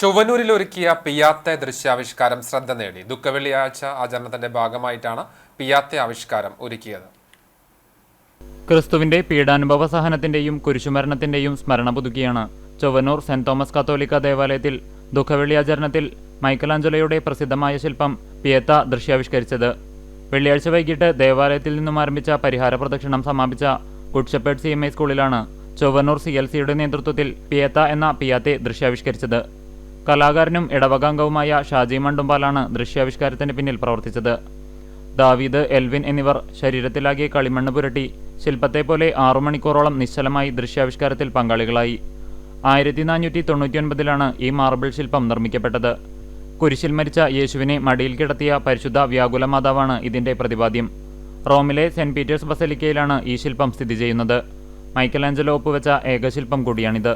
ചൊവ്വന്നൂരിൽ ഒരുക്കിയ പിയാത്തെ ദൃശ്യാവിഷ്കാരം ശ്രദ്ധ നേടി. ദുഃഖവെള്ളിയാഴ്ച ആചരണത്തിന്റെ ഭാഗമായിട്ടാണ് പിയാത്തെ ആവിഷ്കാരം ഒരുക്കിയത്. ക്രിസ്തുവിന്റെ പീഡാനുഭവ സഹനത്തിന്റെയും കുരിശുമരണത്തിന്റെയും സ്മരണ പുതുക്കിയാണ് ചൊവ്വന്നൂർ സെന്റ് തോമസ് കത്തോലിക്ക ദേവാലയത്തിൽ ദുഃഖവെള്ളിയാചരണത്തിൽ മൈക്കലാഞ്ചലോയുടെ പ്രസിദ്ധമായ ശില്പം പിയത്ത ദൃശ്യാവിഷ്കരിച്ചത്. വെള്ളിയാഴ്ച വൈകിട്ട് ദേവാലയത്തിൽ നിന്നും ആരംഭിച്ച പരിഹാര പ്രദക്ഷിണം സമാപിച്ച ഗുഡ് ഷെപ്പേർഡ് CMI സ്കൂളിലാണ് ചൊവ്വന്നൂർ CLCയുടെ നേതൃത്വത്തിൽ പിയത്ത എന്ന പിയാത്തെ ദൃശ്യാവിഷ്കരിച്ചത്. കലാകാരനും ഇടവകാംഗവുമായ ഷാജി മണ്ടുമ്പാലാണ് ദൃശ്യാവിഷ്കാരത്തിന് പിന്നിൽ പ്രവർത്തിച്ചത്. ദാവീദ്, എൽവിൻ എന്നിവർ ശരീരത്തിലാകെ കളിമണ്ണ് പുരട്ടി ശില്പത്തെ പോലെ 6 മണിക്കൂറോളം നിശ്ചലമായി ദൃശ്യാവിഷ്കാരത്തിൽ പങ്കാളികളായി. 1499 ഈ മാർബിൾ ശില്പം നിർമ്മിക്കപ്പെട്ടത്. കുരിശിൽ മരിച്ച യേശുവിനെ മടിയിൽ കിടത്തിയ പരിശുദ്ധ വ്യാകുല മാതാവാണ് ഇതിന്റെ പ്രതിപാദ്യം. റോമിലെ സെന്റ് പീറ്റേഴ്സ് ബസലിക്കയിലാണ് ഈ ശില്പം സ്ഥിതി ചെയ്യുന്നത്. മൈക്കലാഞ്ചലോ ഒപ്പുവെച്ച ഏക ശില്പം കൂടിയാണിത്.